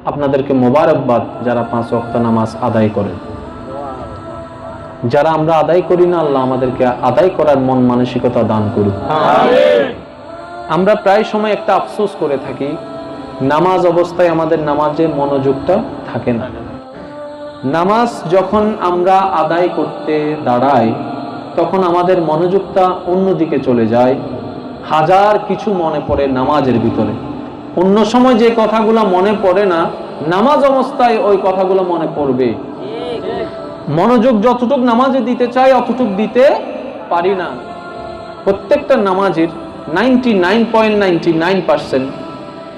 আপনাদেরকে মোবারকবাদ যারা 5 ওয়াক্ত নামাজ আদায় করেন। যারা আমরা আদায় করি না, আল্লাহ আমাদেরকে আদায় করার মন মানসিকতা দান করুন। আমরা প্রায় সময় একটা আফসোস করে থাকি, নামাজ অবস্থায় আমাদের নামাজে মনোযোগটা থাকে না। নামাজ যখন আমরা আদায় করতে দাঁড়াই তখন আমাদের মনোযোগটা অন্যদিকে চলে যায়। হাজার কিছু মনে পড়ে নামাজের ভিতরে। অন্য সময় যে কথাগুলো মনে পড়ে না, নামাজ অবস্থায় ওই কথাগুলো মনে পড়বে। মনোযোগ যতটুক নামাজে দিতে চাই অতটুক দিতে পারি না। প্রত্যেকটা নামাজের 99.99%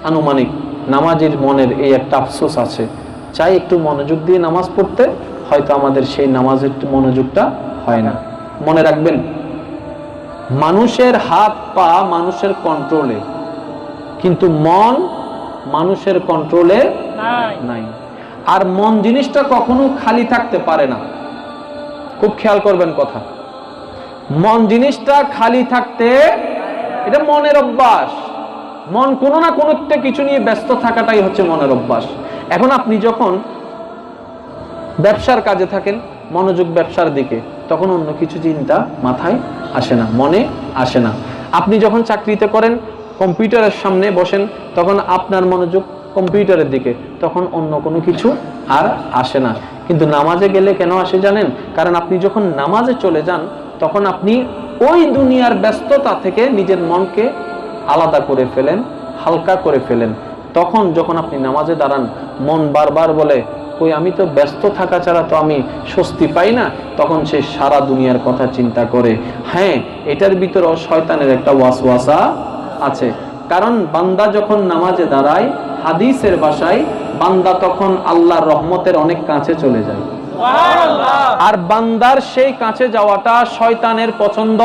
আনুমানিক নামাজের মনের এই একটা আফসোস আছে, চাই একটু মনোযোগ দিয়ে নামাজ পড়তে, হয়তো আমাদের সেই নামাজের মনোযোগটা হয় না। মনে রাখবেন, মানুষের হাত পা মানুষের কন্ট্রোলে, কিন্তু মন মানুষের কন্ট্রোলে নাই। আর মন জিনিসটা কখনো খালি থাকতে পারে না। খুব খেয়াল করবেন কথা, মন জিনিসটা খালি থাকতে, এটা মনের অভ্যাস। মন কোনো না কোনো একটা কিছু নিয়ে ব্যস্ত থাকাটাই হচ্ছে মনের অভ্যাস। এখন আপনি যখন ব্যবসার কাজে থাকেন, মনোযোগ ব্যবসার দিকে, তখন অন্য কিছু চিন্তা মাথায় আসে না, মনে আসে না। আপনি যখন চাকরিতে করেন, কম্পিউটারের সামনে বসেন, তখন আপনার মনোযোগ কম্পিউটারের দিকে, তখন অন্য কোনো কিছু আর আসে না। কিন্তু নামাজে গেলে কেন আসে জানেন? কারণ আপনি যখন নামাজে চলে যান তখন আপনি ওই দুনিয়ার ব্যস্ততা থেকে নিজের মনকে আলাদা করে ফেলেন, হালকা করে ফেলেন। তখন যখন আপনি নামাজে দাঁড়ান, মন বারবার বলে, কই আমি তো ব্যস্ত থাকা ছাড়া তো আমি স্বস্তি পাই না। তখন সে সারা দুনিয়ার কথা চিন্তা করে। হ্যাঁ, এটার ভিতরেও শয়তানের একটা ওয়াসওয়াসা আছে। কারণ বান্দা যখন নামাজে দাঁড়ায়, হাদিসের ভাষায় বান্দা তখন আল্লাহর রহমতের অনেক কাছে চলে যায়। আর বান্দার সেই কাছে যাওয়াটা শয়তানের পছন্দ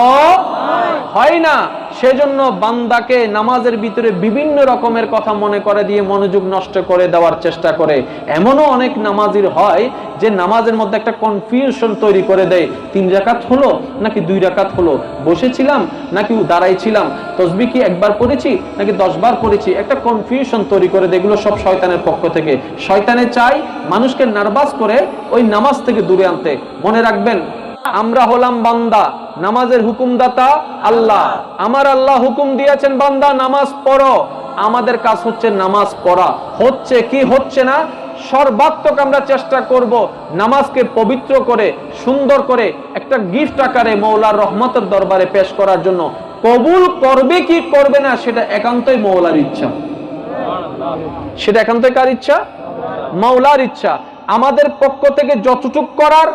হয় না। সেজন্য বান্দাকে নামাজের ভিতরে বিভিন্ন রকমের কথা মনে করে দিয়ে মনোযোগ নষ্ট করে দেওয়ার চেষ্টা করে। এমনও অনেক নামাজির হয় যে নামাজের মধ্যে একটা কনফিউশন তৈরি করে দেয়, 3 রাকাত হলো নাকি 2 রাকাত হলো, বসেছিলাম নাকি দাঁড়াইছিলাম, তাসবিহ কি একবার পড়েছি নাকি 10 বার পড়েছি, একটা কনফিউশন তৈরি করে দেয়। এগুলো সব শয়তানের পক্ষ থেকে। শয়তানে চায় মানুষকে নার্ভাস করে ওই নামাজ থেকে দূরে আনতে। মনে রাখবেন, আমরা হলাম বান্দা, নামাজের হুকুমদাতা আল্লাহ। আমার আল্লাহ হুকুম দিয়েছেন, বান্দা নামাজ পড়ো। আমাদের কাজ হচ্ছে নামাজ পড়া। হচ্ছে কি হচ্ছে না, সর্বাত্মক আমরা চেষ্টা করব নামাজকে পবিত্র করে, সুন্দর করে একটা গিফট আকারে মওলার রহমতের দরবারে পেশ করার জন্য। কবুল করবে কি করবে না সেটা একান্তই মওলার ইচ্ছা। সেটা একান্তই কার ইচ্ছা? মওলার ইচ্ছা। আমাদের পক্ষ থেকে যতটুক করার,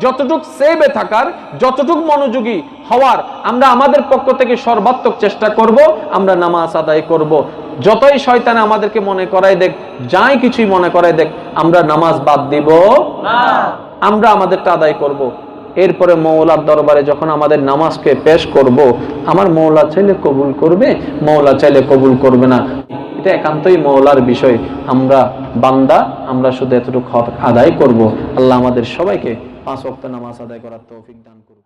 যতটুক সেভে থাকার, যতটুক মনোযোগী হওয়ার, আমরা আমাদের পক্ষ থেকে সর্বাত্মক চেষ্টা করব। আমরা নামাজ আদায় করব। যতই শয়তান আমাদেরকে মনে করায় দেখ, যাই কিছুই মনে করায় দেখ, আমরা নামাজ বাদ দিব না, আমরা আমাদেরটা আদায় করব। এরপরে মওলার দরবারে যখন আমাদের নামাজকে পেশ করব, আমার মওলা চাইলে কবুল করবে, মওলা চাইলে কবুল করবে না। এটা একান্তই মওলার বিষয়। আমরা বান্দা, আমরা শুধু এতটুকু হক আদায় করব। আল্লাহ আমাদের সবাইকে 5 ওয়াক্ত নামাজ আদায় করার তৌফিক দান করুন।